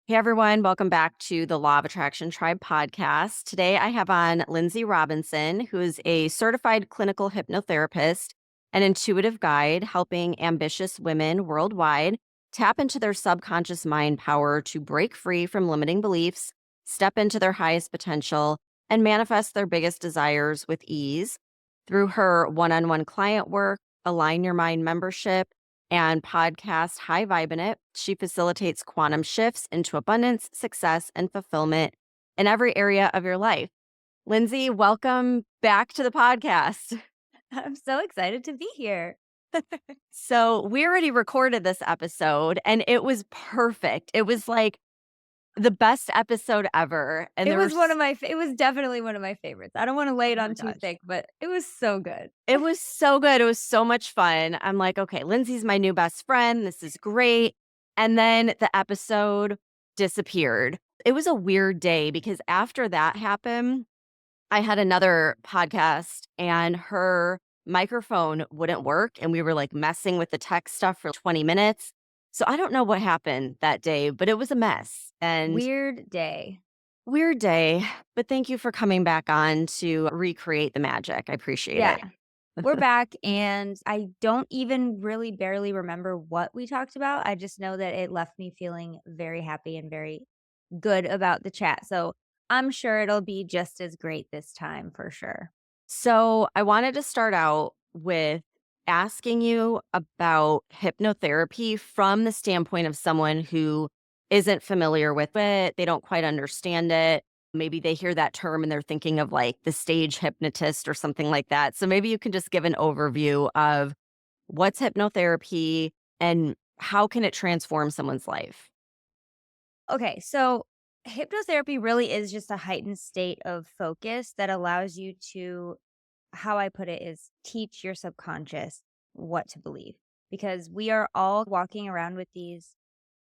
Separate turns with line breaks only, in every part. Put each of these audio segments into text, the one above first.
Hey everyone, welcome back to the Law of Attraction Tribe podcast. Today I have on Lynnsey Robinson, who is a certified clinical hypnotherapist and intuitive guide helping ambitious women worldwide tap into their subconscious mind power to break free from limiting beliefs, step into their highest potential, and manifest their biggest desires with ease. Through her one-on-one client work, Align Your Mind membership, and podcast High Vibe in It. She facilitates quantum shifts into abundance, success, and fulfillment in every area of your life. Lynnsey, welcome back to the podcast.
I'm so excited to be here.
So, we already recorded this episode and it was perfect. It was like the best episode ever. And
It
there were
was one of my it was definitely one of my favorites. I don't wanna lay it
oh my
on too
gosh.
thick, but it was so good.
It was so good. It was so much fun. I'm like, okay, Lindsay's my new best friend. This is great. And then the episode disappeared. It was a weird day because after that happened, I had another podcast and her microphone wouldn't work. And we were like messing with the tech stuff for 20 minutes. So I don't know what happened that day, but it was a mess and
Weird day.
weird day. But thank you for coming back on to recreate the magic. I appreciate
Yeah,
it.
we're back, and I don't even really barely remember what we talked about. I just know that it left me feeling very happy and very good about the chat, so I'm sure it'll be just as great this time for sure.
So, I wanted to start out with asking you about hypnotherapy from the standpoint of someone who isn't familiar with it. They don't quite understand it. Maybe they hear that term and they're thinking of like the stage hypnotist or something like that. So, maybe you can just give an overview of what's hypnotherapy and how can it transform someone's life?
Okay, so hypnotherapy really is just a heightened state of focus that allows you to, how I put it is, teach your subconscious what to believe, because we are all walking around with these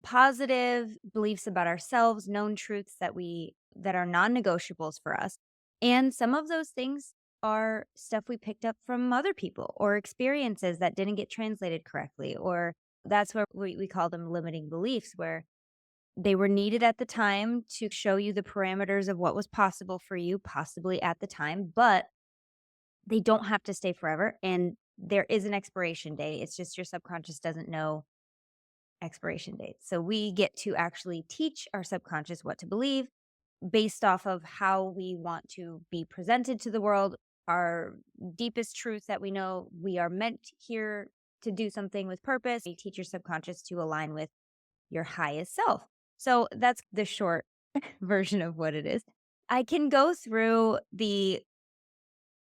positive beliefs about ourselves, known truths that are non-negotiables for us. And some of those things are stuff we picked up from other people or experiences that didn't get translated correctly, or that's where we call them limiting beliefs, where they were needed at the time to show you the parameters of what was possible for you, possibly at the time, but they don't have to stay forever, and there is an expiration date. It's just your subconscious doesn't know expiration dates. So we get to actually teach our subconscious what to believe based off of how we want to be presented to the world, our deepest truth that we know we are meant here to do something with purpose. You teach your subconscious to align with your highest self. So that's the short version of what it is. I can go through the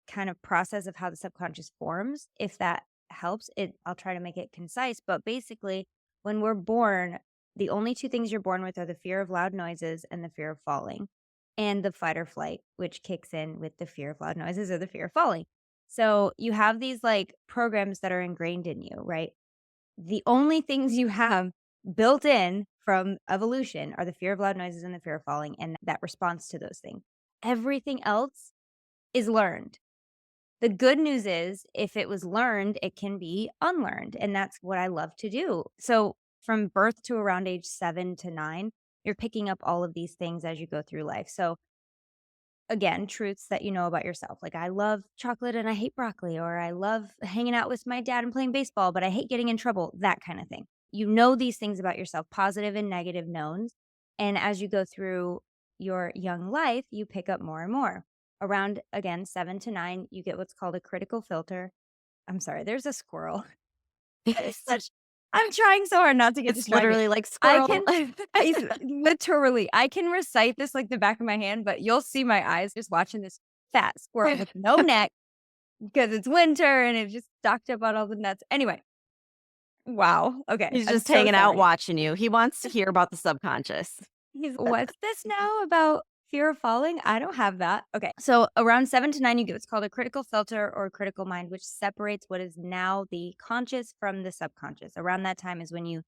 kind of process of how the subconscious forms if that helps. I'll try to make it concise, but basically when we're born, the only two things you're born with are the fear of loud noises and the fear of falling, and the fight or flight, which kicks in with the fear of loud noises or the fear of falling. So you have these like programs that are ingrained in you, right? The only things you have built in from evolution are the fear of loud noises and the fear of falling, and that response to those things. Everything else is learned. The good news is, if it was learned, it can be unlearned, and that's what I love to do. So, from birth to around age 7 to 9, you're picking up all of these things as you go through life. So, again, truths that you know about yourself. Like, I love chocolate and I hate broccoli, or I love hanging out with my dad and playing baseball, but I hate getting in trouble, that kind of thing. You know these things about yourself, positive and negative knowns. And as you go through your young life, you pick up more and more. Around, again, 7 to 9, you get what's called a critical filter. I'm sorry, there's a squirrel. It's such I'm trying so hard not to get
It's
distracted.
literally like
I
squirrel.
can literally, I can recite this like the back of my hand, but you'll see my eyes just watching this fat squirrel with no neck because it's winter and it's just stocked up on all the nuts. Anyway, wow. Okay,
He's
I'm
just
so
hanging out
sorry.
watching you. He wants to hear about the subconscious.
What's this now about fear of falling? I don't have that. Okay. So around 7 to 9, you get what's called a critical filter or critical mind, which separates what is now the conscious from the subconscious. Around that time is when you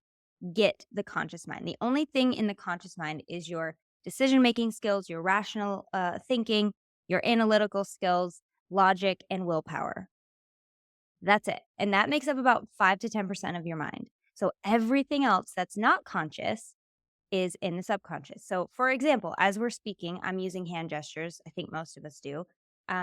get the conscious mind. The only thing in the conscious mind is your decision making skills, your rational thinking, your analytical skills, logic, and willpower. That's it. And that makes up about 5 to 10% of your mind. So everything else that's not conscious is in the subconscious. So, for example, as we're speaking, I'm using hand gestures. I think most of us do,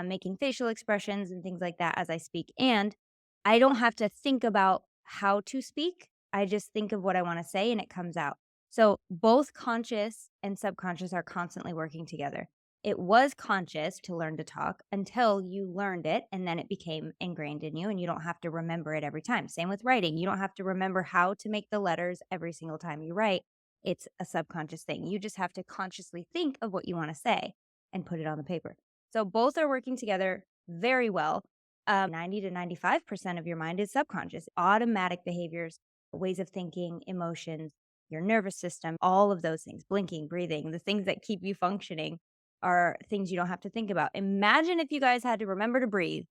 making facial expressions and things like that as I speak. And I don't have to think about how to speak. I just think of what I want to say and it comes out. So, both conscious and subconscious are constantly working together. It was conscious to learn to talk until you learned it and then it became ingrained in you and you don't have to remember it every time. Same with writing. You don't have to remember how to make the letters every single time you write. It's a subconscious thing. You just have to consciously think of what you want to say and put it on the paper. So both are working together very well. 90 to 95% of your mind is subconscious, automatic behaviors, ways of thinking, emotions, your nervous system, all of those things, blinking, breathing, the things that keep you functioning are things you don't have to think about. Imagine if you guys had to remember to breathe.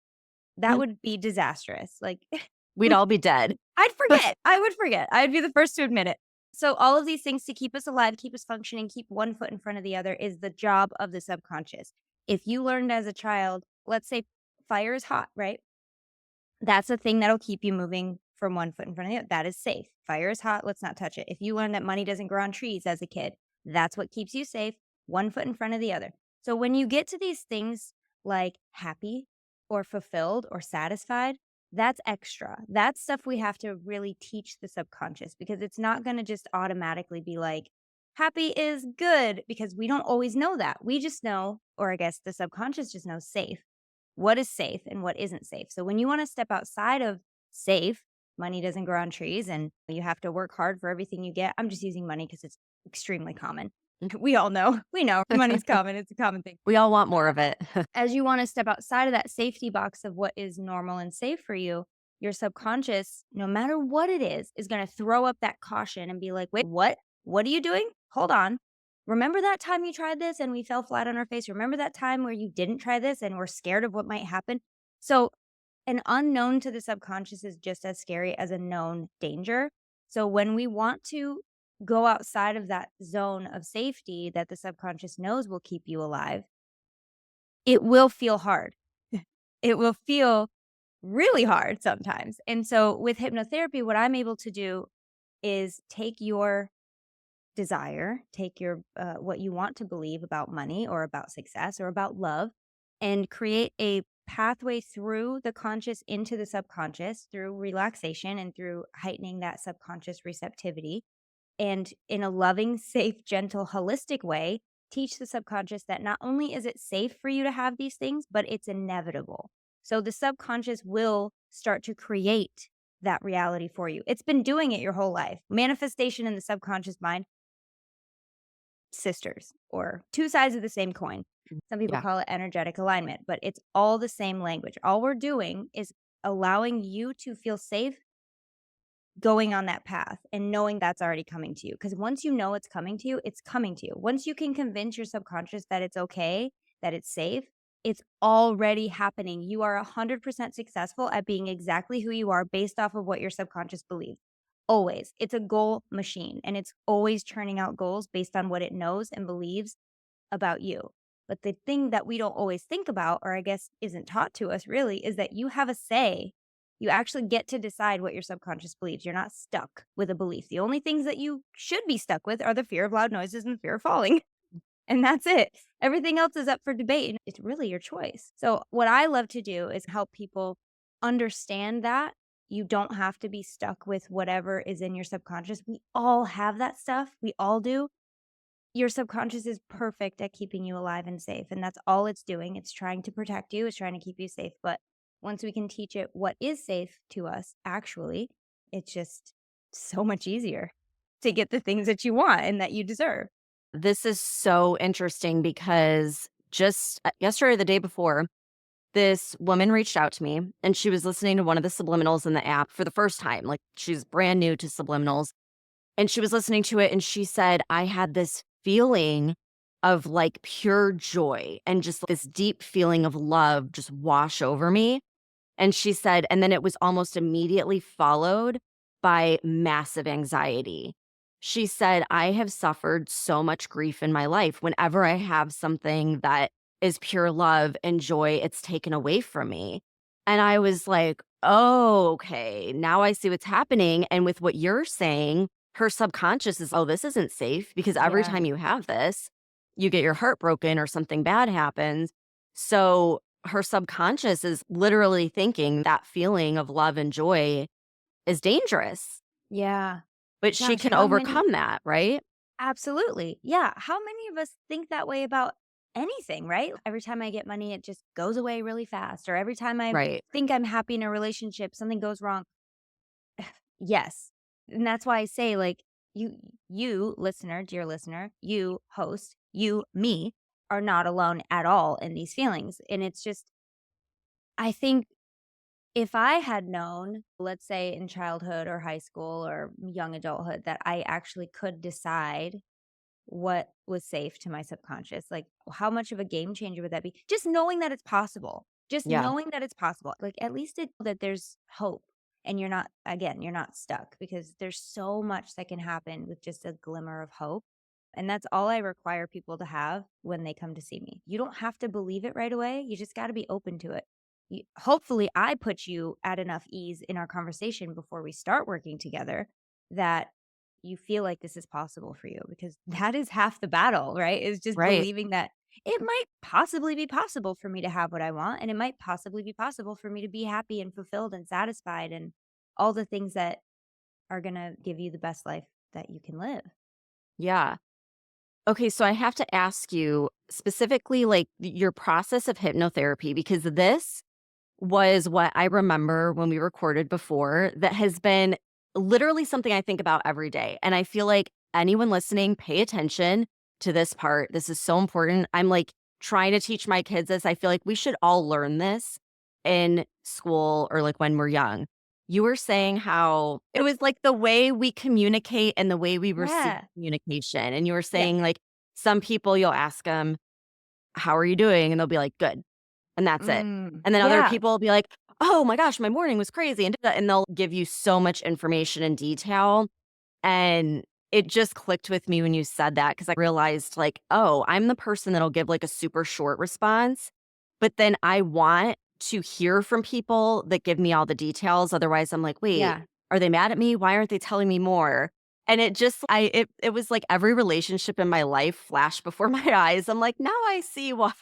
That
Mm.
would be disastrous. Like,
We'd all be dead.
I'd forget. I would forget. I'd be the first to admit it. So, all of these things to keep us alive, keep us functioning, keep one foot in front of the other is the job of the subconscious. If you learned as a child, let's say fire is hot, right? That's a thing that'll keep you moving from one foot in front of the other. That is safe. Fire is hot. Let's not touch it. If you learn that money doesn't grow on trees as a kid, that's what keeps you safe, one foot in front of the other. So when you get to these things like happy or fulfilled or satisfied, that's extra. That's stuff we have to really teach the subconscious because it's not going to just automatically be like, happy is good because we don't always know that. We just know, or I guess the subconscious just knows safe, what is safe and what isn't safe. So when you want to step outside of safe, money doesn't grow on trees and you have to work hard for everything you get. I'm just using money because it's extremely common. We all know. We know money's common. It's a common thing.
We all want more of it.
As you want to step outside of that safety box of what is normal and safe for you, your subconscious, no matter what it is going to throw up that caution and be like, wait, what? What are you doing? Hold on. Remember that time you tried this and we fell flat on our face? Remember that time where you didn't try this and were scared of what might happen? So, an unknown to the subconscious is just as scary as a known danger. So, when we want to go outside of that zone of safety that the subconscious knows will keep you alive, it will feel hard. It will feel really hard sometimes. And so, with hypnotherapy, what I'm able to do is take your desire, take your what you want to believe about money or about success or about love and create a pathway through the conscious into the subconscious through relaxation and through heightening that subconscious receptivity and in a loving, safe, gentle, holistic way teach the subconscious that not only is it safe for you to have these things, but it's inevitable. So the subconscious will start to create that reality for you. It's been doing it your whole life. Manifestation in the subconscious mind, sisters or two sides of the same coin. Some people
Yeah.
call it energetic alignment, but it's all the same language. All we're doing is allowing you to feel safe going on that path and knowing that's already coming to you. Because once you know it's coming to you, it's coming to you. Once you can convince your subconscious that it's okay, that it's safe, it's already happening. You are 100% successful at being exactly who you are based off of what your subconscious believes. Always. It's a goal machine and it's always churning out goals based on what it knows and believes about you. But the thing that we don't always think about, or I guess isn't taught to us really, is that you have a say. You actually get to decide what your subconscious believes. You're not stuck with a belief. The only things that you should be stuck with are the fear of loud noises and the fear of falling. And that's it. Everything else is up for debate. And it's really your choice. So, what I love to do is help people understand that you don't have to be stuck with whatever is in your subconscious. We all have that stuff. We all do. Your subconscious is perfect at keeping you alive and safe. And that's all it's doing. It's trying to protect you, it's trying to keep you safe. But once we can teach it what is safe to us, actually, it's just so much easier to get the things that you want and that you deserve.
This is so interesting because just yesterday or the day before, this woman reached out to me and she was listening to one of the subliminals in the app for the first time. Like she's brand new to subliminals and she was listening to it and she said, I had this feeling of like pure joy and just this deep feeling of love just wash over me. And she said, and then it was almost immediately followed by massive anxiety. She said, I have suffered so much grief in my life. Whenever I have something that is pure love and joy, it's taken away from me. And I was like, oh, okay, now I see what's happening. And with what you're saying, her subconscious is, oh, this isn't safe because every
Yeah.
time you have this, you get your heart broken or something bad happens. So her subconscious is literally thinking that feeling of love and joy is dangerous,
Yeah.
but she
Gosh,
can
how many
overcome that, right?
absolutely. Yeah. How many of us think that way about anything, right? Every time I get money, it just goes away really fast. Or every time I
Right.
think I'm happy in a relationship, something goes wrong. Yes. And that's why I say, like, you, listener, dear listener, you, host, you, me, are not alone at all in these feelings. And it's just, I think if I had known, let's say in childhood or high school or young adulthood, that I actually could decide what was safe to my subconscious, like, how much of a game changer would that be? Just knowing that it's possible. Just
Yeah.
knowing that it's possible. Like, at least that there's hope and you're not again, you're not stuck because there's so much that can happen with just a glimmer of hope. And that's all I require people to have when they come to see me. You don't have to believe it right away. You just got to be open to it. Hopefully, I put you at enough ease in our conversation before we start working together that you feel like this is possible for you because that is half the battle, right? Is just
Right.
believing that it might possibly be possible for me to have what I want and it might possibly be possible for me to be happy and fulfilled and satisfied and all the things that are going to give you the best life that you can live.
Yeah. Okay, so I have to ask you specifically, like, your process of hypnotherapy, because this was what I remember when we recorded before that has been literally something I think about every day. And I feel like anyone listening, pay attention to this part. This is so important. I'm like trying to teach my kids this. I feel like we should all learn this in school or like when we're young. You were saying how it was like the way we communicate and the way we receive
Yeah.
communication. And you were
Yeah.
saying like some people you'll ask them, how are you doing? And they'll be like, good. And that's it. And then other
Yeah.
people will be like, "Oh my gosh, my morning was crazy," and they'll give you so much information and detail, and it just clicked with me when you said that because I realized, like, "Oh, I'm the person that'll give, like, a super short response, but then I want to hear from people that give me all the details, otherwise I'm like, "Wait,
Yeah.
are they mad at me? Why aren't they telling me more?" And it just it was like every relationship in my life flashed before my eyes. I'm like, "Now I see why."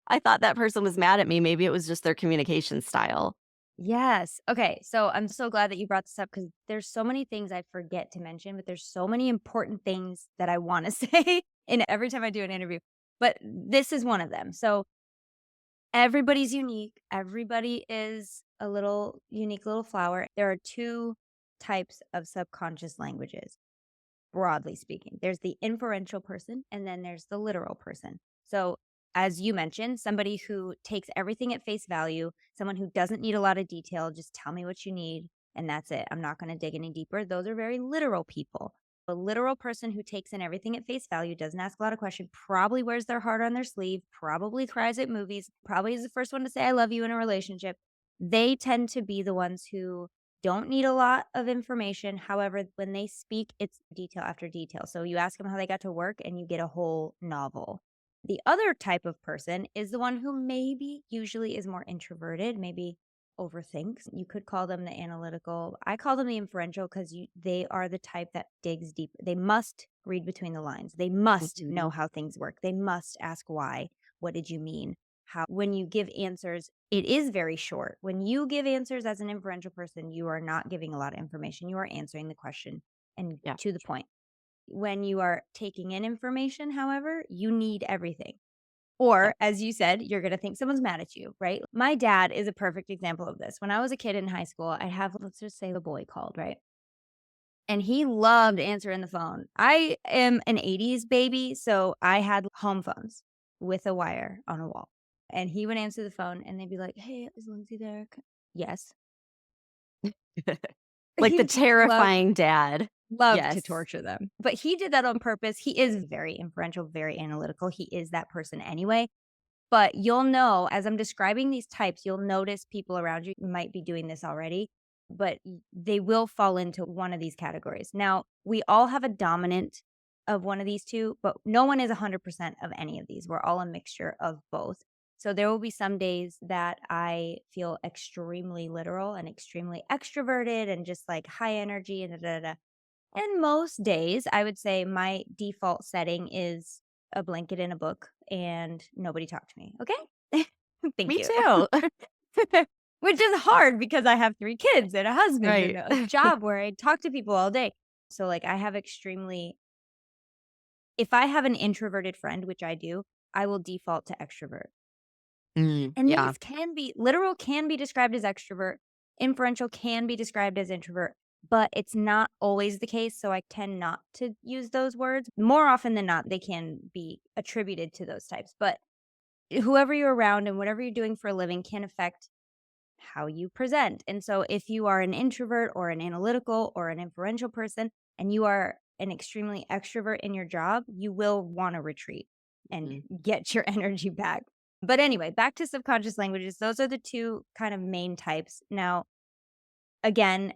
I thought that person was mad at me, maybe it was just their communication style.
Yes. Okay. So I'm so glad that you brought this up because there's so many things I forget to mention, but there's so many important things that I want to say in every time I do an interview. But this is one of them. So everybody's unique. Everybody is a little unique little flower. There are two types of subconscious languages, broadly speaking. There's the inferential person and then there's the literal person. So, as you mentioned, somebody who takes everything at face value, someone who doesn't need a lot of detail, just tell me what you need and that's it. I'm not going to dig any deeper. Those are very literal people. A literal person who takes in everything at face value, doesn't ask a lot of questions, probably wears their heart on their sleeve, probably cries at movies, probably is the first one to say I love you in a relationship. They tend to be the ones who don't need a lot of information. However, when they speak, it's detail after detail. So you ask them how they got to work and you get a whole novel. The other type of person is the one who maybe usually is more introverted, maybe overthinks. You could call them the analytical. I call them the inferential because they are the type that digs deep. They must read between the lines. They must know
Mhm.
how things work. They must ask why. What did you mean? How when you give answers, it is very short. When you give answers as an inferential person, you are not giving a lot of information. You are answering the question and
Yeah.
to the point. When you are taking in information, however, you need everything.
Yeah.
Or, as you said, you're going to think someone's mad at you, right? My dad is a perfect example of this. When I was a kid in high school, I'd have, let's just say, a boy called, right? And he loved answering the phone. I am an 80s baby, so I had home phones with a wire on a wall. And he would answer the phone and they'd be like, "Hey, is Lynnsey there?" Yes.
Like the
He just
terrifying dad.
loved to
Yes.
torture them. But he did that on purpose. He is very inferential, very analytical. He is that person anyway. But you'll know as I'm describing these types, you'll notice people around you might be doing this already, but they will fall into one of these categories. Now, we all have a dominant of one of these two, but no one is 100% of any of these. We're all a mixture of both. So there will be some days that I feel extremely literal and extremely extroverted and just like high energy and da da da. And most days, I would say my default setting is a blanket and a book and nobody talk to me, okay? Thank
Me
you.
too.
Which is hard because I have 3 kids and a husband and
Right.
a job where I talk to people all day. So, like, I have extremely if I have an introverted friend, which I do, I will default to extrovert. And
Yeah.
these can be literal can be described as extrovert, inferential can be described as introvert, but it's not always the case, so I tend not to use those words. More often than not, they can be attributed to those types, but whoever you're around and whatever you're doing for a living can affect how you present. And so if you are an introvert or an analytical or an inferential person and you are an extremely extrovert in your job, you will want to retreat and
Mhm.
get your energy back. But anyway, back to subconscious languages. Those are the two kind of main types. Now, again,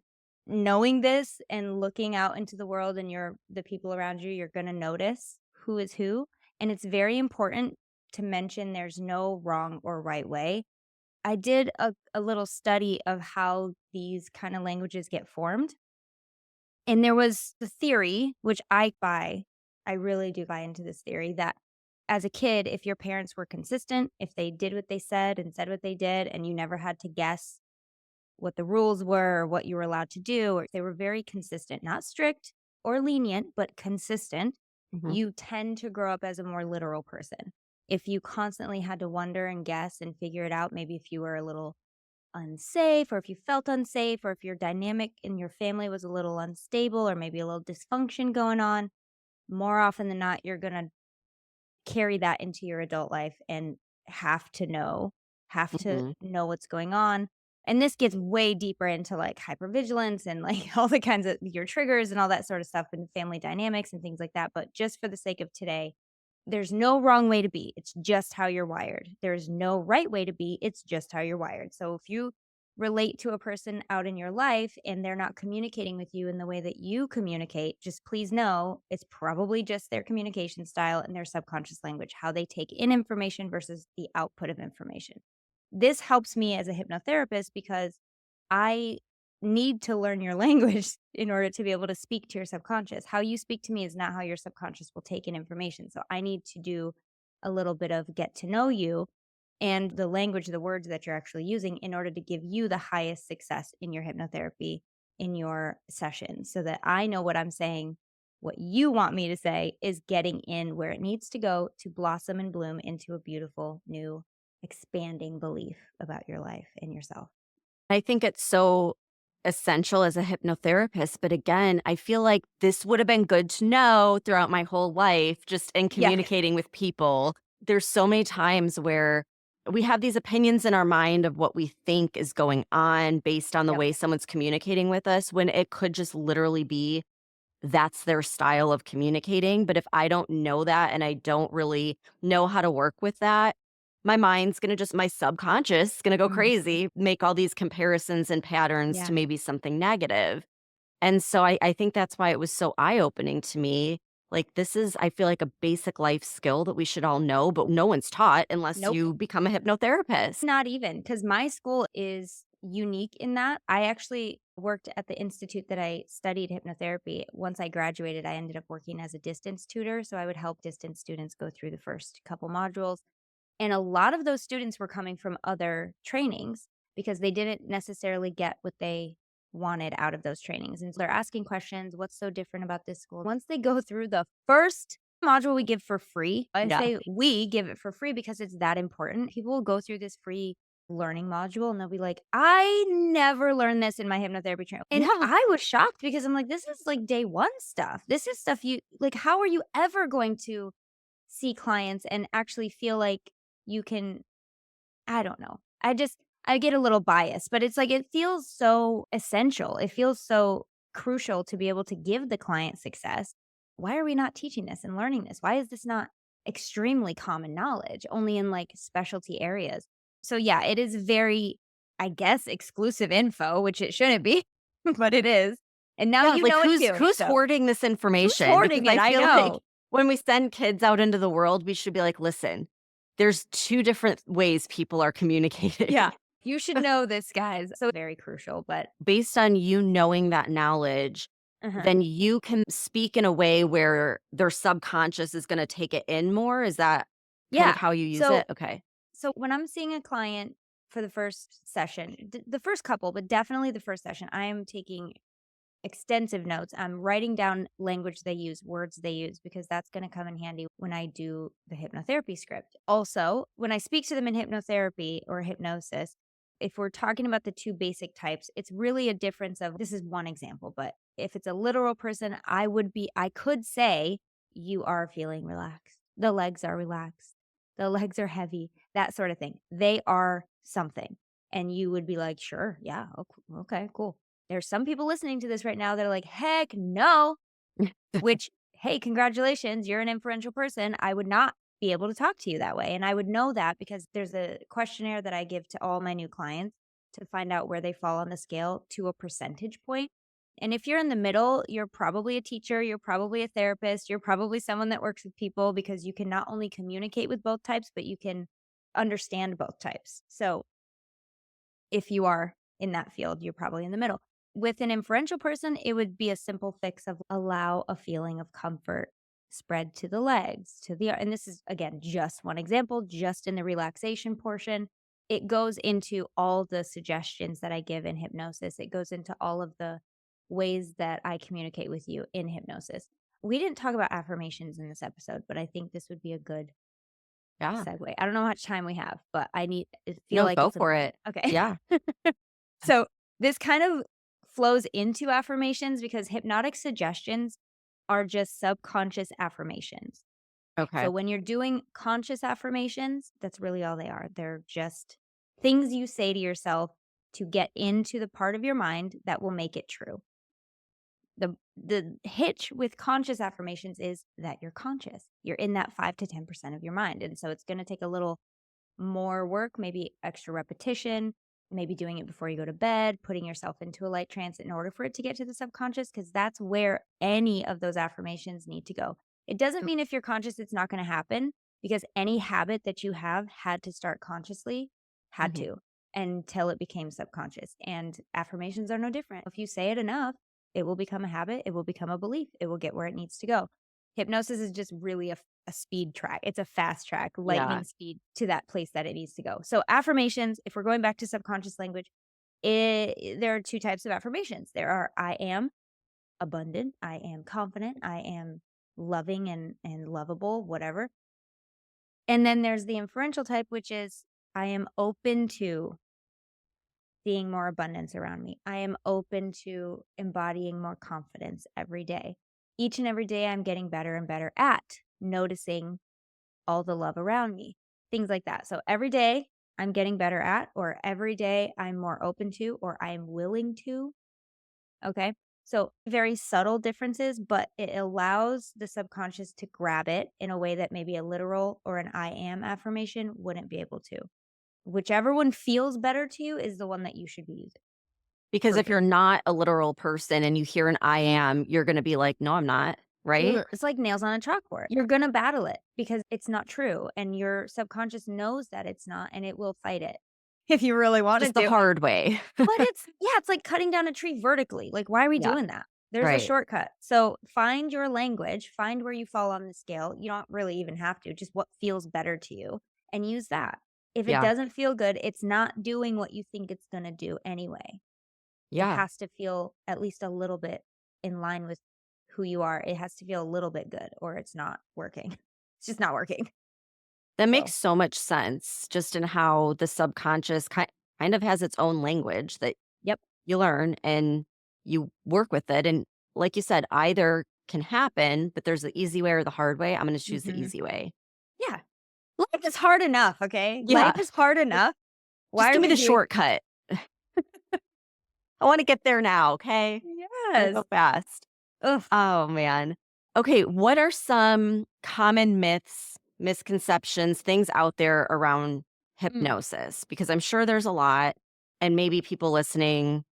knowing this and looking out into the world and the people around you, you're going to notice who is who. And it's very important to mention there's no wrong or right way. I did a little study of how these kind of languages get formed. And there was the theory, which I buy, I really do buy into this theory that as a kid, if your parents were consistent, if they did what they said and said what they did, and you never had to guess what the rules were or what you were allowed to do, or they were very consistent, not strict or lenient, but consistent,
Mhm.
you tend to grow up as a more literal person. If you constantly had to wonder and guess and figure it out, maybe if you were a little unsafe or if you felt unsafe or if your dynamic in your family was a little unstable or maybe a little dysfunction going on, more often than not, you're going to carry that into your adult life and have to know, have to
Mhm.
know what's going on. And this gets way deeper into like hypervigilance and like all the kinds of your triggers and all that sort of stuff and family dynamics and things like that. But just for the sake of today, there's no wrong way to be. It's just how you're wired. There's no right way to be. It's just how you're wired. So if you relate to a person out in your life and they're not communicating with you in the way that you communicate, just please know it's probably just their communication style and their subconscious language, how they take in information versus the output of information. This helps me as a hypnotherapist because I need to learn your language in order to be able to speak to your subconscious. How you speak to me is not how your subconscious will take in information. So I need to do a little bit of get to know you and the language, the words that you're actually using in order to give you the highest success in your hypnotherapy, in your session, so that I know what I'm saying. What you want me to say is getting in where it needs to go to blossom and bloom into a beautiful, new, expanding belief about your life and yourself.
I think it's so essential as a hypnotherapist. But again, I feel like this would have been good to know throughout my whole life, just in
Yeah.
communicating with people. There's so many times where we have these opinions in our mind of what we think is going on based on the
Yep.
way someone's communicating with us, when it could just literally be that's their style of communicating. But if I don't know that and I don't really know how to work with that, my mind's gonna just my subconscious is gonna go
Mhm.
crazy, make all these comparisons and patterns to
Yeah.
maybe something negative. And so I think that's why it was so eye-opening to me. Like, this is, I feel like, a basic life skill that we should all know, but no one's taught unless
Nope.
you become a hypnotherapist.
Not even, because my school is unique in that I actually worked at the institute that I studied hypnotherapy. Once I graduated, I ended up working as a distance tutor, so I would help distance students go through the first couple modules, and a lot of those students were coming from other trainings because they didn't necessarily get what they wanted out of those trainings, and so they're asking questions, "What's so different about this school?" Once they go through the first module we give for free. I
Yeah.
say we give it for free because it's that important. People will go through this free learning module and they'll be like, I never learned this in my hypnotherapy training. And
Yeah.
I was shocked because I'm like, this is like day one stuff. This is stuff you like, how are you ever going to see clients and actually feel like you can I don't know. I get a little biased, but it's like it feels so essential. It feels so crucial to be able to give the client success. Why are we not teaching this and learning this? Why is this not extremely common knowledge, only in like specialty areas? So yeah, it is very, I guess, exclusive info, which it shouldn't be, but it is. And now
Yeah,
you
like,
know it too.
who's
So
hoarding this
who's
information? Because
hoarding it?
I
I
feel like
know.
when we send kids out into the world, we should be like, "Listen, there's 2 different ways people are
Yeah.
communicating."
You should know this, guys. So very crucial, but
Based on you knowing that knowledge,
Uh-huh.
then you can speak in a way where their subconscious is gonna take it in more? Is that kind of
Yeah.
how you use
So
it? Okay.
so when I'm seeing a client for the first session, the first couple, but definitely the first session, I am taking extensive notes. I'm writing down language they use, words they use, because that's going to come in handy when I do the hypnotherapy script. Also, when I speak to them in hypnotherapy or hypnosis, if we're talking about the two basic types, it's really a difference of this is one example, but if it's a literal person, I could say, you are feeling relaxed. The legs are relaxed. The legs are heavy, that sort of thing. They are something. And you would be like, sure, yeah, okay, cool. There's some people listening to this right now that are like, "Heck no," which, hey, congratulations, you're an inferential person. I would not be able to talk to you that way, and I would know that because there's a questionnaire that I give to all my new clients to find out where they fall on the scale to a percentage point, and if you're in the middle, you're probably a teacher, you're probably a therapist, you're probably someone that works with people because you can not only communicate with both types, but you can understand both types. So if you are in that field, you're probably in the middle. With an inferential person, it would be a simple fix of allow a feeling of comfort spread to the legs, to the, and this is again just one example, just in the relaxation portion. It goes into all the suggestions that I give in hypnosis. It goes into all of the ways that I communicate with you in hypnosis. We didn't talk about affirmations in this episode, but I think this would be a good
Yeah.
segue. I don't know how much time we have, but I feel
No,
like
go
it's
for
important.
it.
Okay.
Yeah.
So this kind of flows into affirmations because hypnotic suggestions are just subconscious affirmations.
Okay.
So when you're doing conscious affirmations, that's really all they are. They're just things you say to yourself to get into the part of your mind that will make it true. The hitch with conscious affirmations is that you're conscious. You're in that 5 to 10% of your mind. And so it's going to take a little more work, maybe extra repetition, maybe doing it before you go to bed, putting yourself into a light trance in order for it to get to the subconscious, because that's where any of those affirmations need to go. It doesn't mean if you're conscious, it's not going to happen because any habit that you have had to start consciously, had
Mhm.
to, until it became subconscious. And affirmations are no different. If you say it enough, it will become a habit, it will become a belief, it will get where it needs to go. Hypnosis is just really a speed track. It's a fast track,
Yeah.
lightning speed to that place that it needs to go. So affirmations, if we're going back to subconscious language, there are two types of affirmations. There are I am abundant, I am confident, I am loving and lovable, whatever. And then there's the inferential type, which is I am open to seeing more abundance around me. I am open to embodying more confidence every day. Each and every day, I'm getting better and better at noticing all the love around me, things like that. So every day I'm getting better at, or every day I'm more open to, or I'm willing to. Okay. So very subtle differences, but it allows the subconscious to grab it in a way that maybe a literal or an I am affirmation wouldn't be able to. Whichever one feels better to you is the one that you should be using
Because
for
if
you.
you're not a literal person and you hear an "I am," you're gonna be like, "No, I'm not." Right?
Ugh, it's like nails on a chalkboard. You're going to battle it because it's not true. And your subconscious knows that it's not, and it will fight it if you really wanted
Just the
to.
hard way.
But it's, yeah, it's like cutting down a tree vertically. Like, why are we
Yeah.
doing that? There's a
Right.
shortcut. So find your language, find where you fall on the scale. You don't really even have to, just what feels better to you and use that. If it
Yeah.
doesn't feel good, it's not doing what you think it's going to do anyway. It
Yeah.
has to feel at least a little bit in line with who you are. It has to feel a little bit good or it's not working. It's just not working.
That
So,
makes so much sense just in how the subconscious kind of has its own language that
yep.
you learn and you work with it. And like you said, either can happen, but there's the easy way or the hard way. I'm going to choose the
Mhm.
easy way.
Yeah. Life is hard enough, okay?
Yeah.
Life is hard enough.
Just
Why
give
are
me
we
the
doing
shortcut. I want to get there now. Okay. Gotta
Yes.
go fast.
Ugh.
Oh, man. Okay. What are some common myths, misconceptions, things out there around
Mm.
hypnosis? Because I'm sure there's a lot. And maybe people listening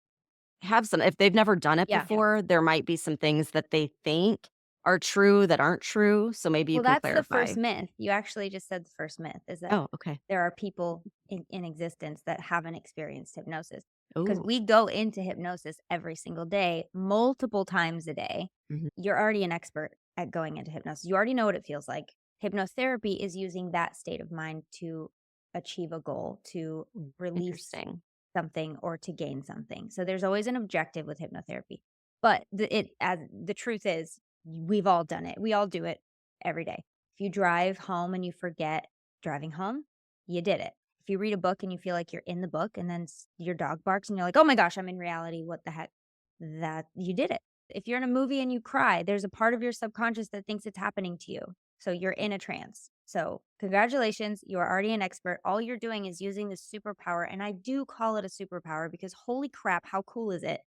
have some, if they've never done it
Yeah.
before, there might be some things that they think are true that aren't true. So maybe you
Well,
can
that's the
clarify.
first myth. You actually just said the first myth is that
Oh, okay.
there are people in existence that haven't experienced hypnosis. because
Ooh.
we go into hypnosis every single day, multiple times a day.
Mhm.
You're already an expert at going into hypnosis. You already know what it feels like. Hypnotherapy is using that state of mind to achieve a goal, to release
Interesting.
something or to gain something. So there's always an objective with hypnotherapy. But the truth is we've all done it. We all do it every day. If you drive home and you forget driving home, you did it. If you read a book and you feel like you're in the book and then your dog barks and you're like, "Oh my gosh, I'm in reality. What the heck?" That you did it. If you're in a movie and you cry, there's a part of your subconscious that thinks it's happening to you. So you're in a trance. So congratulations, you are already an expert. All you're doing is using this superpower. And I do call it a superpower because holy crap, how cool is it?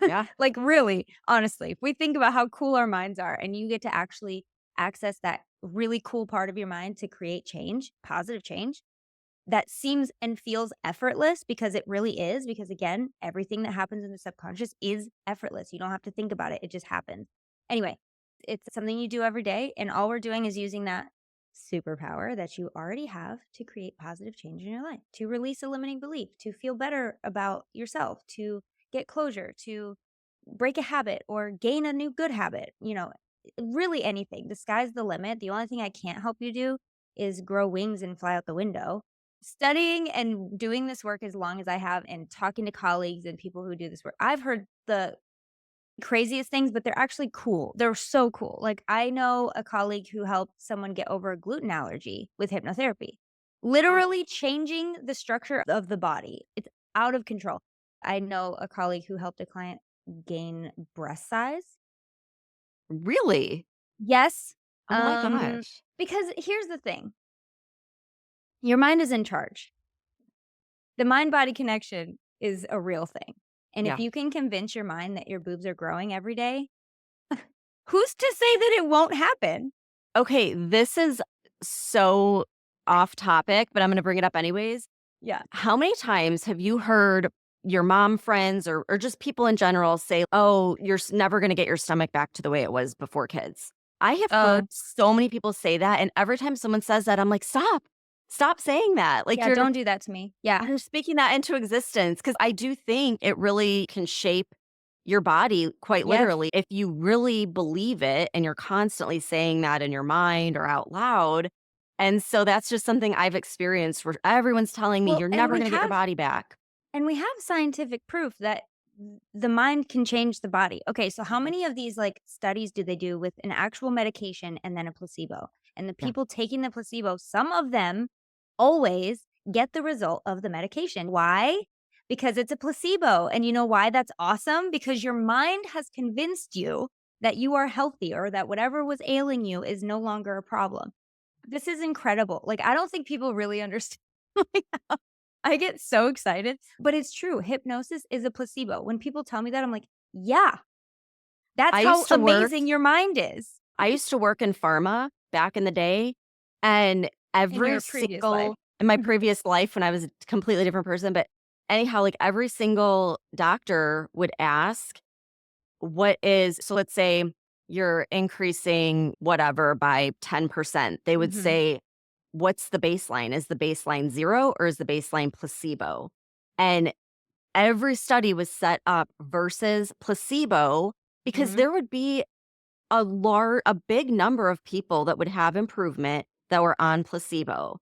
Yeah.
Like, really, honestly, if we think about how cool our minds are and you get to actually access that really cool part of your mind to create change, positive change, that seems and feels effortless because it really is. Because again, everything that happens in the subconscious is effortless. You don't have to think about it, it just happens. Anyway, it's something you do every day. And all we're doing is using that superpower that you already have to create positive change in your life, to release a limiting belief, to feel better about yourself, to get closure, to break a habit or gain a new good habit. Really anything. The sky's the limit. The only thing I can't help you do is grow wings and fly out the window. Studying and doing this work as long as I have and talking to colleagues and people who do this work, I've heard the craziest things, but they're actually cool. They're so cool. Like, I know a colleague who helped someone get over a gluten allergy with hypnotherapy, literally changing the structure of the body. It's out of control. I know a colleague who helped a client gain breast size.
Really?
Yes.
Oh my
Um,
gosh.
because here's the thing. Your mind is in charge. The mind body connection is a real thing. And if
Yeah.
you can convince your mind that your boobs are growing every day, who's to say that it won't happen?
Okay, this is so off topic, but I'm gonna bring it up anyways.
Yeah.
How many times have you heard your mom friends or just people in general say, "Oh, you're never gonna get your stomach back to the way it was before kids." I have
Oh,
heard so many people say that, and every time someone says that, I'm like, "Stop. Stop saying that." Like,
yeah, don't do that to me. Yeah.
you're speaking that into existence because I do think it really can shape your body quite
Yes.
literally if you really believe it and you're constantly saying that in your mind or out loud. And so that's just something I've experienced where everyone's telling me
Well,
you're never going to get your body back.
we have scientific proof that the mind can change the body. Okay, so how
Mhm.
many of these like studies do they do with an actual medication and then a placebo? And the
Yeah.
people taking the placebo, some of them always get the result of the medication. Why? Because it's a placebo. And you know why that's awesome? Because your mind has convinced you that you are healthy or that whatever was ailing you is no longer a problem. This is incredible. Like, I don't think people really understand. I get so excited, but it's true. Hypnosis is a placebo. When people tell me that, I'm like, yeah, that's
I
how
used to work
amazing your mind is
I used to work in pharma back in the day, and
in
every
your previous life.
single in my
Mhm,
previous life when I was a completely different person, but anyhow, like, every single doctor would ask, "What is" so let's say you're increasing whatever by 10%. They would
mhm,
say, "What's the baseline? Is the baseline 0 or is the baseline placebo?" And every study was set up versus placebo because
mhm.
there would be a big number of people that would have improvement that were on placebo.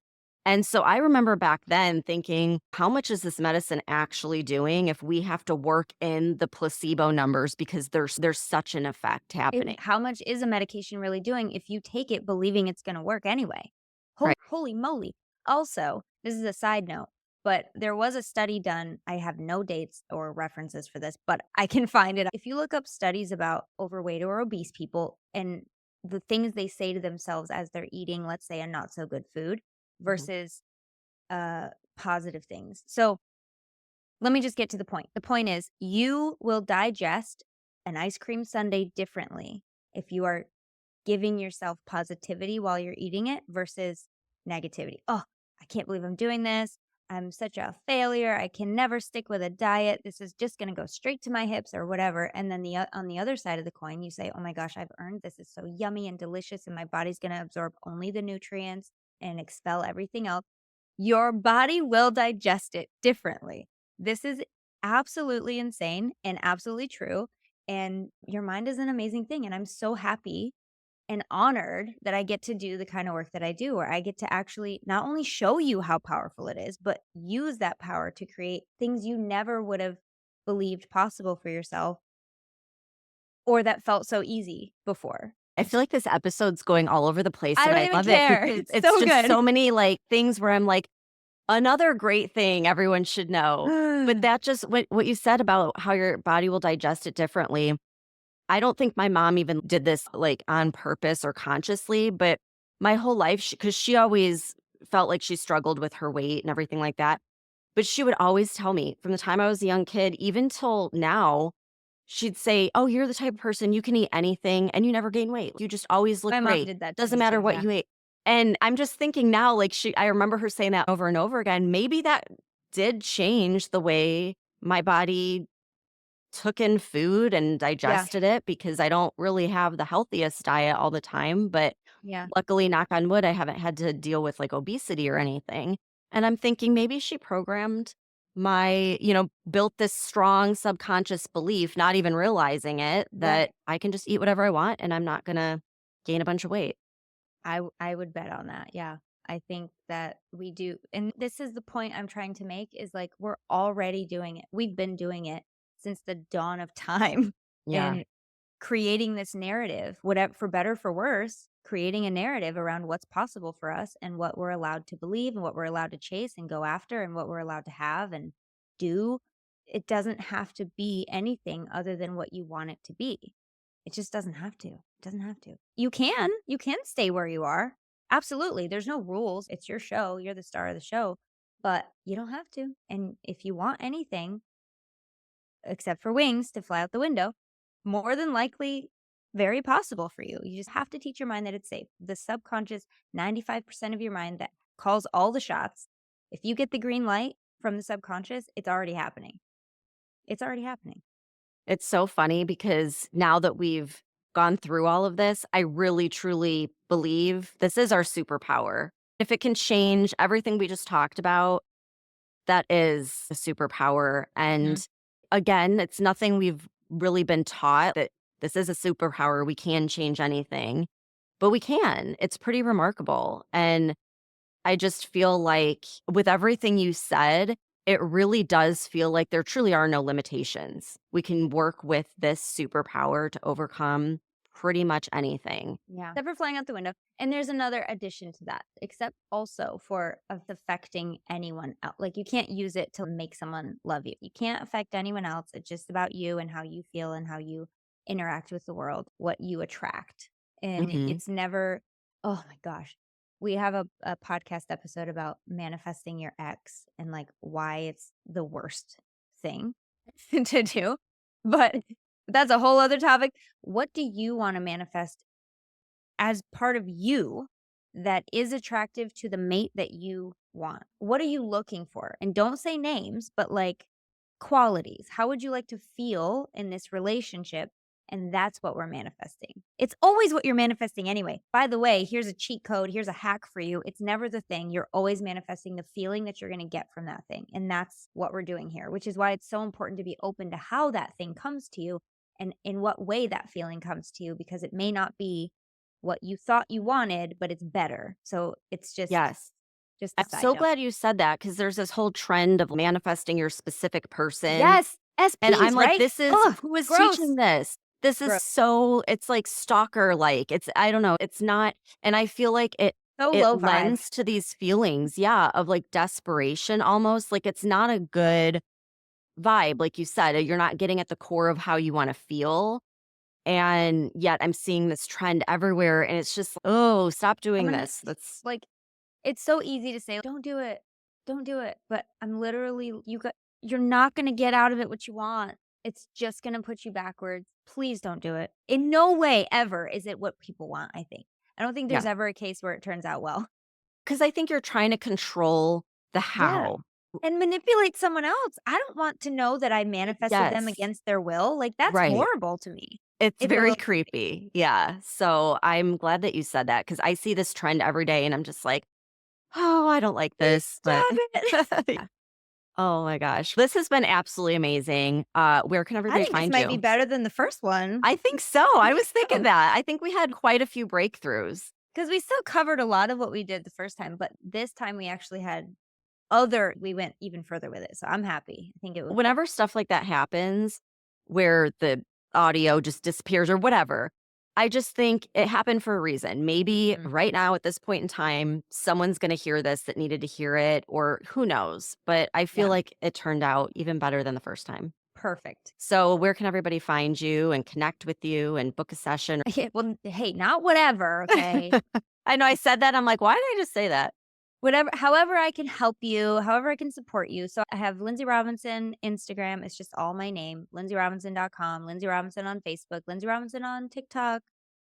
And so I remember back then thinking, how much is this medicine actually doing if we have to work in the placebo numbers because there's such an effect happening.
How much is a medication really doing if you take it believing it's gonna work anyway?
Right.
Holy moly. Also, this is a side note, but there was a study done. I have no dates or references for this, but I can find it. If you look up studies about overweight or obese people and the things they say to themselves as they're eating, let's say, a not so good food
Mhm.
versus uh positive things. So let me just get to the point. The point is, you will digest an ice cream sundae differently if you are giving yourself positivity while you're eating it versus negativity. Oh, I can't believe I'm doing this. I'm such a failure. I can never stick with a diet. This is just going to go straight to my hips or whatever. And then on the other side of the coin, you say, "Oh my gosh, I've earned this. Is so yummy and delicious and my body's going to absorb only the nutrients and expel everything else." Your body will digest it differently. This is absolutely insane and absolutely true. And your mind is an amazing thing. And I'm so happy and honored that I get to do the kind of work that I do, where I get to actually not only show you how powerful it is, but use that power to create things you never would have believed possible for yourself or that felt so easy before.
I feel like this episode's going all over the place,
I
and
don't
I
even
love it
care.
because
It's
it's
so
just
good.
so many, like, things where I'm like, "Another great thing everyone should know." But that just what you said about how your body will digest it differently, I don't think my mom even did this, like, on purpose or consciously, but my whole life, because she always felt like she struggled with her weight and everything like that, but she would always tell me from the time I was a young kid, even till now, she'd say, "Oh, you're the type of person, you can eat anything and you never gain weight. You just always look
My mom
great.
did that to
Doesn't
me too,
matter what
yeah.
you ate." And I'm just thinking now, like, I remember her saying that over and over again. Maybe that did change the way my body took in food and
Yeah,
digested it, because I don't really have the healthiest diet all the time, but
yeah.
luckily, knock on wood, I haven't had to deal with, like, obesity or anything. And I'm thinking maybe she programmed built this strong subconscious belief, not even realizing it,
Yeah.
that I can just eat whatever I want and I'm not gonna gain a bunch of weight.
I would bet on that, yeah. I think that we do, and this is the point I'm trying to make, is, like, we're already doing it. We've been doing it since the dawn of time,
Yeah.
and creating this narrative, whatever, for better, for worse, creating a narrative around what's possible for us and what we're allowed to believe and what we're allowed to chase and go after and what we're allowed to have and do. It doesn't have to be anything other than what you want it to be. It just doesn't have to. It doesn't have to. You can stay where you are. Absolutely. There's no rules. It's your show. You're the star of the show, but you don't have to. And if you want anything, except for wings to fly out the window, more than likely very possible for you. You just have to teach your mind that it's safe. The subconscious, 95% of your mind that calls all the shots. If you get the green light from the subconscious, it's already happening. It's already happening.
It's so funny because now that we've gone through all of this, I really truly believe this is our superpower. If it can change everything we just talked about, that is a superpower.
Mhm.
And again, it's nothing we've really been taught, that this is a superpower. We can change anything, but we can. It's pretty remarkable. And I just feel like with everything you said, it really does feel like there truly are no limitations. We can work with this superpower to overcome pretty much anything.
Yeah. Except for flying out the window. And there's another addition to that, except also for of affecting anyone else. Like, you can't use it to make someone love you. You can't affect anyone else. It's just about you and how you feel and how you interact with the world, what you attract. And
Hmm.
it's never, oh my gosh. We have a podcast episode about manifesting your ex and, like, why it's the worst thing to do. But that's a whole other topic. What do you want to manifest as part of you that is attractive to the mate that you want? What are you looking for? And don't say names, but, like, qualities. How would you like to feel in this relationship? And that's what we're manifesting. It's always what you're manifesting anyway. By the way, here's a cheat code. Here's a hack for you. It's never the thing. You're always manifesting the feeling that you're going to get from that thing. And that's what we're doing here, which is why it's so important to be open to how that thing comes to you and in what way that feeling comes to you, because it may not be what you thought you wanted, but it's better. So it's
Yes.
just a
I'm
side
so
note.
glad you said that, because there's this whole trend of manifesting your specific person.
Yes,
And I'm
SPs,
like,
right?
this is
Oh,
who is teaching
gross.
this? This is
Gross.
so, it's like stalker like. It's, I don't know, it's not. And I feel like
So
it
low vibe.
lends to these feelings, yeah, of like desperation almost. Like it's not a good vibe, like you said. You're not getting at the core of how you want to feel. And yet I'm seeing this trend everywhere. And it's just, oh, stop
I'm
doing
gonna
this. That's,
like, it's so easy to say, "Don't do it. Don't do it." But I'm literally, you're not gonna get out of it what you want. It's just gonna put you backwards. Please don't do it. In no way ever is it what people want, I think. I don't think there's
yeah.
ever a case where it turns out well.
Because I think you're trying to control the
Yeah.
how.
And manipulate someone else. I don't want to know that I manifested them
Yes.
against their will. Like, that's
Right.
horrible to me.
It's
It's a
very
little creepy.
creepy. Yeah. So I'm glad that you said that, because I see this trend every day and I'm just like, oh, I don't like this. But
Stop it.
yeah. Oh my gosh. This has been absolutely amazing. Where can
I
everybody
think this
find
might be
you?
better than the first one.
I think so.
I
I
think
was thinking
so.
that. I think we had quite a few breakthroughs.
Because we still covered a lot of what we did the first time, but this time we actually had we went even further with it, so I'm happy. I think it was
Whenever stuff like that happens, where the audio just disappears or whatever, I just think it happened for a reason. Maybe
mhm,
right now at this point in time, someone's going to hear this that needed to hear it, or who knows. But I feel
yeah,
like it turned out even better than the first time.
perfect.
So, where can everybody find you and connect with you and book a session?
Yeah, well, hey, not whatever, okay?
I know I said that. I'm like, why did I just say that?
Whatever however I can help you, however I can support you. So I have Lynnsey Robinson Instagram, it's just all my name, lynnsey.robinson.com, Lynnsey Robinson on Facebook, Lynnsey Robinson on TikTok.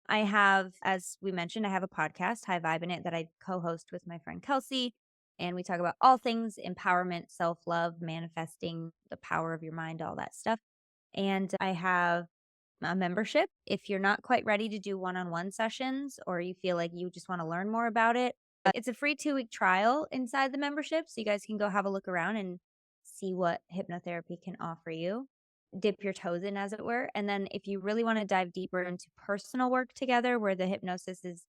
I have, as we mentioned, I have a podcast, High Vibe in It, that I co-host with my friend Kelsey, and we talk about all things empowerment, self-love, manifesting, the power of your mind, all that stuff. And I have a membership. If you're not quite ready to do one-on-one sessions or you feel like you just want to learn more about it, it's a free 2-week trial inside the membership. So you guys can go have a look around and see what hypnotherapy can offer you. Dip your toes in, as it were. And then if you really want to dive deeper into personal work together, where the hypnosis is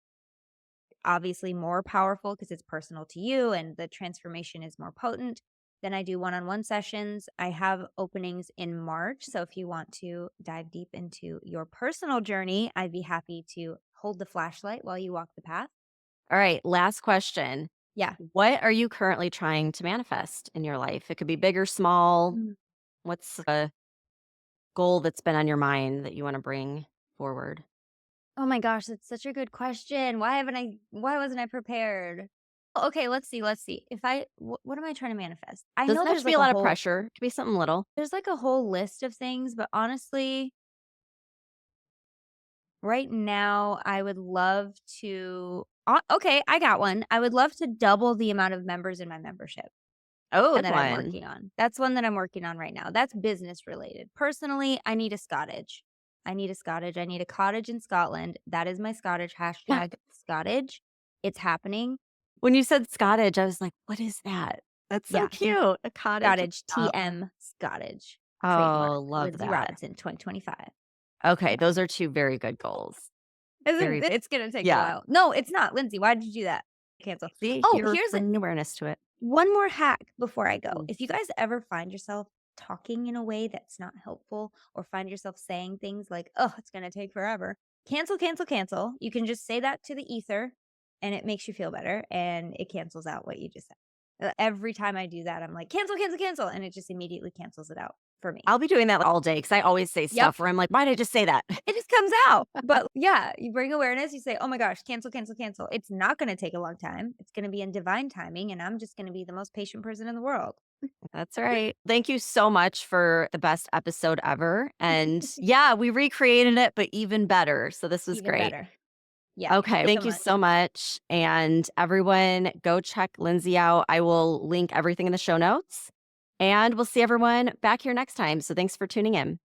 obviously more powerful because it's personal to you and the transformation is more potent. Then I do one-on-one sessions. I have openings in March. So if you want to dive deep into your personal journey, I'd be happy to hold the flashlight while you walk the path.
All right, last question.
Yeah.
What are you currently trying to manifest in your life? It could be big or small.
Mm.
What's a goal that's been on your mind that you want to bring forward?
Oh my gosh, that's such a good question. Why wasn't I prepared? Okay, let's see. What am I trying to manifest? I know
Doesn't have to be a lot of pressure. It could be something little.
there's like a whole list of things, but honestly, right now, I would love to okay, I got one. I would love to double the amount of members in my membership
Oh, good
that I'm
one.
working on. That's one that I'm working on right now. That's business related. Personally, I need a Scottage. I need a Scottage. I need a cottage in Scotland. That is my Scottage, hashtag Scottage. It's happening.
When you said Scottage, I was like, "What is that?" That's so
Yeah,
cute. A cottage in
Scottage,
Scotland.
TM Scottage. Trademark,
Oh, love
Lynnsey
that.
Robinson, 2025.
Okay,
Yeah.
those are 2 very good goals.
Isn't
Very
it's gonna take a
yeah.
while. No, it's not, Lindsay, why did you do that? Cancel.
See,
Oh,
you're
here's a
bringing awareness to it.
one more hack before I go.
Mm.
If you guys ever find yourself talking in a way that's not helpful or find yourself saying things like, "Oh, it's going to take forever." Cancel, cancel, cancel. You can just say that to the ether and it makes you feel better and it cancels out what you just said. Every time I do that, I'm like, "Cancel, cancel, cancel," and it just immediately cancels it out for me.
I'll be doing that all day because I always say
Yep.
stuff where I'm like, "Why did I just say that?"
It just comes out. But yeah, you bring awareness, you say, "Oh my gosh, cancel, cancel, cancel." It's not going to take a long time. It's going to be in divine timing and I'm just going to be the most patient person in the world.
That's right. Thank you so much for the best episode ever, and yeah, we recreated it, but even better, so this was
Even
great.
better. Yeah,
Okay,
thanks so
thank you
much.
so much, and everyone go check Lindsay out. I will link everything in the show notes, and we'll see everyone back here next time, so thanks for tuning in.